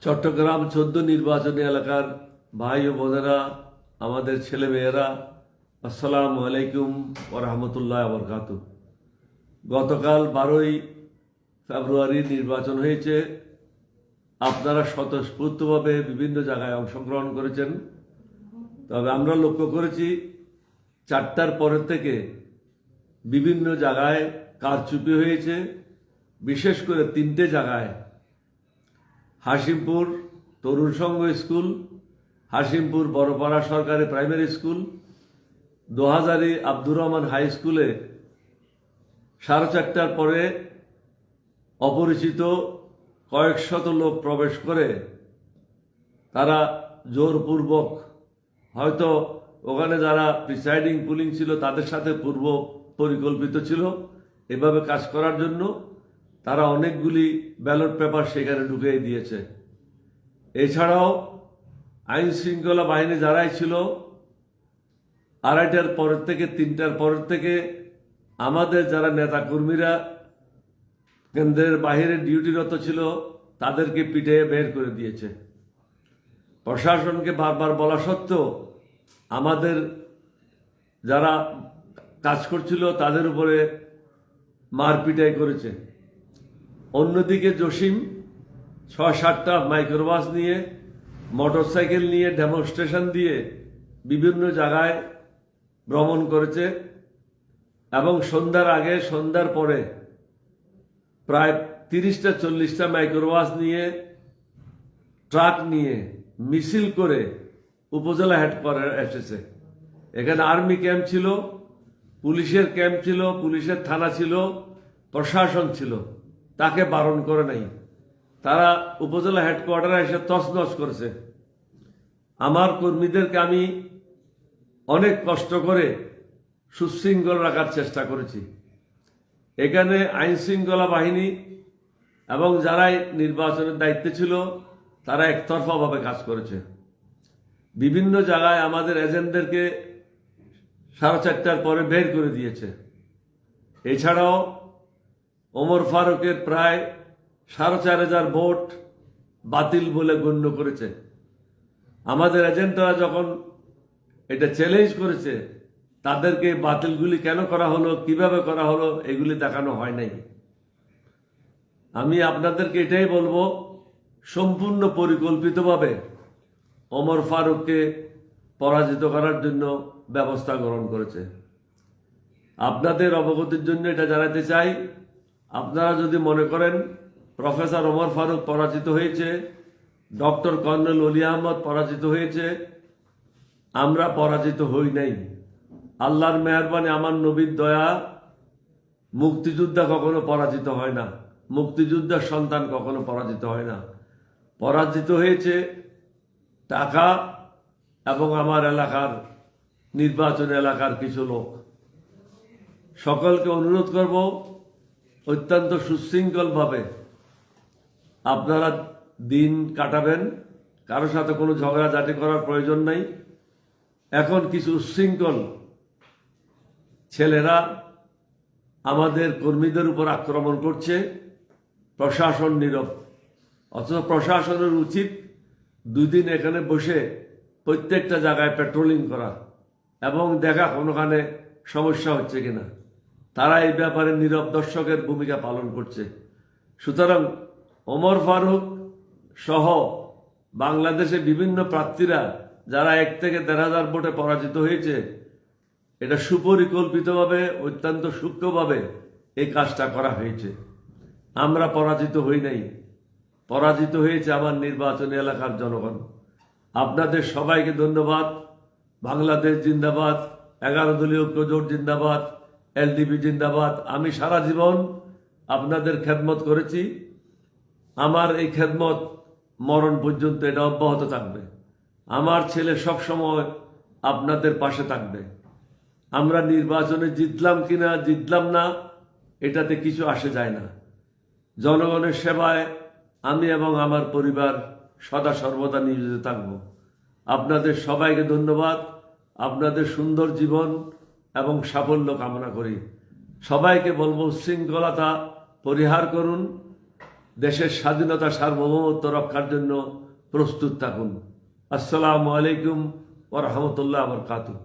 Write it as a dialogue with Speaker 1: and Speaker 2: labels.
Speaker 1: চট্টগ্রাম 14 নির্বাচনী এলাকার ভাই ও বোনেরা, আমাদের ছেলে মেয়েরা, আসসালামু আলাইকুম ওয়া রাহমাতুল্লাহি ওয়া বারাকাতুহু। গতকাল 12ই ফেব্রুয়ারি নির্বাচন হয়েছে। আপনারা স্বতঃস্ফূর্তভাবে বিভিন্ন জায়গায় অংশগ্রহণ করেছেন। তবে আমরা লক্ষ্য করেছি 4টার পরের থেকে বিভিন্ন জায়গায় কারচুপি হয়েছে। বিশেষ করে 3টে জায়গায়, হাশিমপুর তরুণ সংঘ স্কুল, হাশিমপুর বড়পাড়া সরকারি primary school, Dohazari Abdur Rahman high স্কুলে 4:30টার পরে অপরিচিত কয়েক শত লোক প্রবেশ করে তারা জোরপূর্বক, হয়তো ওখানে যারা প্রিসাইডিং পুলিং ছিল তাদের সাথে পূর্ব পরিকল্পিত ছিল এভাবে কাজ করার জন্য, তারা অনেকগুলি ব্যালট পেপার সেখানে ঢুকিয়ে দিয়েছে। এছাড়াও আইন শৃঙ্খলা বাহিনী যারাই ছিল, 2:30টার পরের থেকে 3টার পরের থেকে আমাদের যারা নেতাকর্মীরা কেন্দ্রের বাইরে ডিউটিরত ছিল তাদেরকে পিটিয়ে বের করে দিয়েছে। প্রশাসনকে বারবার বলা সত্ত্বেও আমাদের যারা কাজ করছিল তাদের উপরে মারপিটাই করেছে। অন্যদিকে জসিম 6-7টা মাইক্রোবাস নিয়ে, মোটরসাইকেল নিয়ে ডেমনস্ট্রেশন দিয়ে বিভিন্ন জায়গায় ভ্রমণ করেছে এবং সন্ধ্যার আগে সন্ধ্যার পরে প্রায় 30টা-40টা মাইক্রোবাস নিয়ে, ট্রাক নিয়ে মিছিল করে উপজেলা হেডকোয়ার্টার এসেছে। এখানে আর্মি ক্যাম্প ছিল, পুলিশের ক্যাম্প ছিল, পুলিশের থানা ছিল, প্রশাসন ছিল, তাকে বারণ করে নাই। তারা উপজেলা হেডকোয়ার্টারে এসে তছনছ করেছে। আমার কর্মীদেরকে আমি অনেক কষ্ট করে সুশৃঙ্খল রাখার চেষ্টা করেছি। এখানে আইন শৃঙ্খলা বাহিনী এবং যারাই নির্বাচনের দায়িত্বে ছিল তারা একতরফাভাবে কাজ করেছে। বিভিন্ন জায়গায় আমাদের এজেন্টদেরকে 4:30টার পরে বের করে দিয়েছে। এছাড়াও ওমর ফারুকের প্রায় 4,500 ভোট বাতিল বলে গণ্য করেছে। আমাদের এজেন্টরা যখন এটা চ্যালেঞ্জ করেছে, তাদেরকে বাতিলগুলি কেন করা হলো, কিভাবে করা হলো, এগুলি দেখানো হয় নাই। আমি আপনাদেরকে এটাই বলবো, সম্পূর্ণ পরিকল্পিতভাবে ওমর ফারুককে পরাজিত করার জন্য ব্যবস্থা গ্রহণ করেছে। আপনাদের অবগতির জন্য এটা জানাতে চাই, আপনারা যদি মনে করেন প্রফেসর ওমর ফারুক পরাজিত হয়েছে, ডক্টর কর্নেল অলি আহমদ পরাজিত হয়েছে, আমরা পরাজিত হই নাই। আল্লাহর মেহেরবানি, আমার নবীর দয়া, মুক্তিযোদ্ধা কখনো পরাজিত হয় না, মুক্তিযোদ্ধার সন্তান কখনো পরাজিত হয় না। পরাজিত হয়েছে টাকা এবং আমার এলাকার নির্বাচন এলাকার কিছু লোক। সকলকে অনুরোধ করব, অত্যন্ত সুশৃঙ্খলভাবে আপনারা দিন কাটাবেন, কারোর সাথে কোনো ঝগড়াঝাটি করার প্রয়োজন নাই। এখন কিছু উচ্ছৃঙ্খল ছেলেরা আমাদের কর্মীদের উপর আক্রমণ করছে, প্রশাসন নীরব। অথচ প্রশাসনের উচিত 2 দিন এখানে বসে প্রত্যেকটা জায়গায় পেট্রোলিং করা এবং দেখা কোনোখানে সমস্যা হচ্ছে কিনা। তারা এই ব্যাপারে নীরব দর্শকের ভূমিকা পালন করছে। সুতরাং ওমর ফারুক সহ বাংলাদেশে বিভিন্ন প্রার্থীরা যারা 1 থেকে 1,500 ভোটে পরাজিত হয়েছে, এটা সুপরিকল্পিতভাবে, অত্যন্ত সূক্ষ্মভাবে এই কাজটা করা হয়েছে। আমরা পরাজিত হই নাই, পরাজিত হয়েছে আমার নির্বাচনী এলাকার জনগণ। আপনাদের সবাইকে ধন্যবাদ। বাংলাদেশ জিন্দাবাদ, 11 দলীয় ঐক্য জোট জিন্দাবাদ, এলডিপি জিন্দাবাদ। আমি সারা জীবন আপনাদের খেদমত করেছি, আমার এই খেদমত মরণ পর্যন্ত এটা অব্যাহত থাকবে। আমার ছেলে সবসময় আপনাদের পাশে থাকবে। আমরা নির্বাচনে জিতলাম কিনা, জিতলাম না, এটাতে কিছু আসে যায় না। জনগণের সেবায় আমি এবং আমার পরিবার সদা সর্বদা নিয়োজিত থাকব। আপনাদের সবাইকে ধন্যবাদ। আপনাদের সুন্দর জীবন এবং সাফল্য কামনা করি। সবাইকে বলবো, শৃঙ্খলতা পরিহার করুন, দেশের স্বাধীনতা সার্বভৌমত্ব রক্ষার জন্য প্রস্তুত থাকুন। আসসালামু আলাইকুম ওয়া রাহমাতুল্লাহি ওয়া বারাকাতুহু।